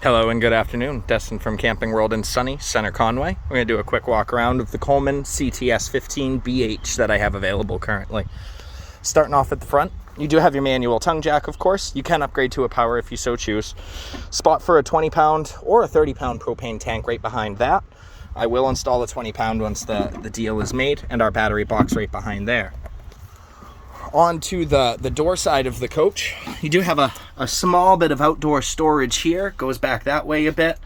Hello and good afternoon. Destin from Camping World in sunny Center Conway. We're going to do a quick walk around of the Coleman cts15Bh that I have available currently. Starting off at the front, you do have your manual tongue jack, of course. You can upgrade to a power if you so choose. Spot for a 20-pound or a 30-pound propane tank right behind that. I will install a 20-pound once the deal is made, and our battery box right behind there. Onto the door side of the coach, you do have a small bit of outdoor storage here. Goes back that way a bit,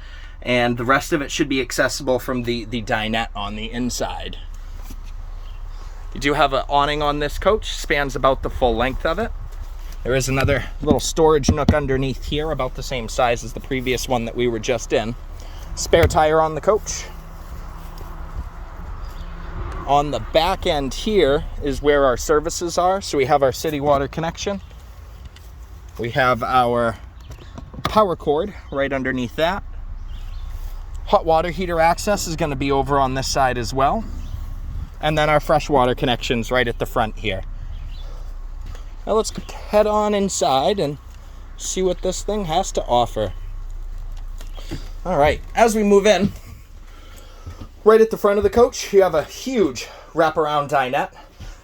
and the rest of it should be accessible from the dinette on the inside. You do have an awning on this coach, spans about the full length of it. There is another little storage nook underneath here, about the same size as the previous one that we were just in. Spare tire on the coach. On the back end here is where our services are. So we have our city water connection. We have our power cord right underneath that. Hot water heater access is going to be over on this side as well. And then our freshwater connections right at the front here. Now let's head on inside and see what this thing has to offer. All right, as we move in, right at the front of the coach, you have a huge wraparound dinette.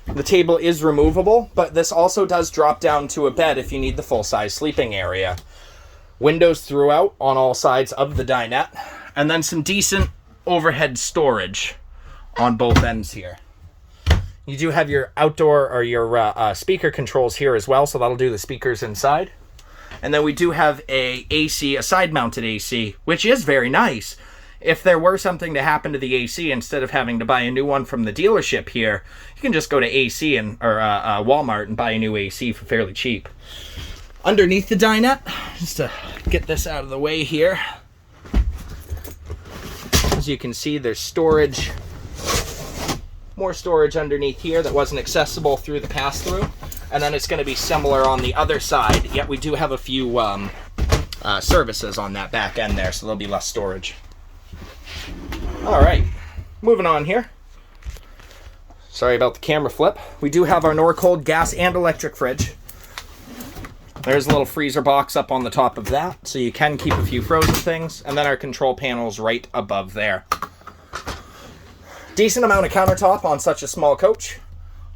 The table is removable, but this also does drop down to a bed if you need the full-size sleeping area. Windows throughout on all sides of the dinette, and then some decent overhead storage on both ends here. You do have your outdoor or your speaker controls here as well, so that'll do the speakers inside. And then we do have a side-mounted AC, which is very nice. If there were something to happen to the AC, instead of having to buy a new one from the dealership here, you can just go to AC or Walmart and buy a new AC for fairly cheap. Underneath the dinette, just to get this out of the way here, as you can see, there's storage, more storage underneath here that wasn't accessible through the pass-through, and then it's going to be similar on the other side, yet we do have a few services on that back end there, so there'll be less storage. All right, moving on here. Sorry about the camera flip. We do have our Norcold gas and electric fridge. There's a little freezer box up on the top of that, so you can keep a few frozen things, and then our control panel's right above there. Decent amount of countertop on such a small coach.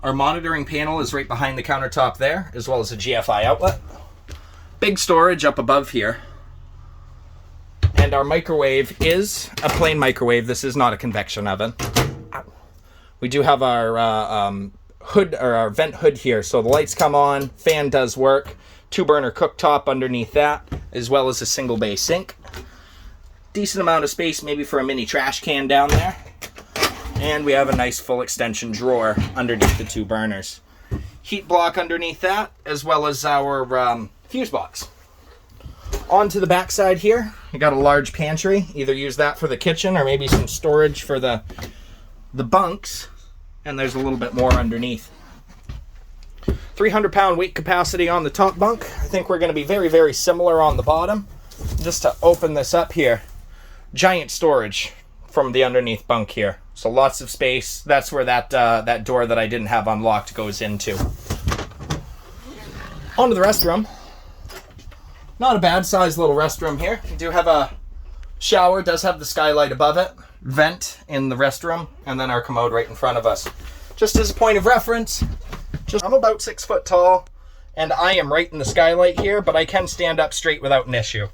Our monitoring panel is right behind the countertop there, as well as a GFI outlet. Big storage up above here. And our microwave is a plain microwave. This is not a convection oven. We do have our hood, or our vent hood here. So the lights come on, fan does work. 2-burner cooktop underneath that, as well as a single bay sink. Decent amount of space maybe for a mini trash can down there. And we have a nice full extension drawer underneath the 2 burners. Heat block underneath that, as well as our fuse box. Onto the back side here, you got a large pantry. Either use that for the kitchen or maybe some storage for the bunks. And there's a little bit more underneath. 300-pound weight capacity on the top bunk. I think we're going to be very, very similar on the bottom. Just to open this up here, giant storage from the underneath bunk here. So lots of space. That's where that door that I didn't have unlocked goes into. Onto the restroom. Not a bad sized little restroom here. You do have a shower, does have the skylight above it, vent in the restroom, and then our commode right in front of us. Just as a point of reference, I'm about 6 foot tall, and I am right in the skylight here, but I can stand up straight without an issue.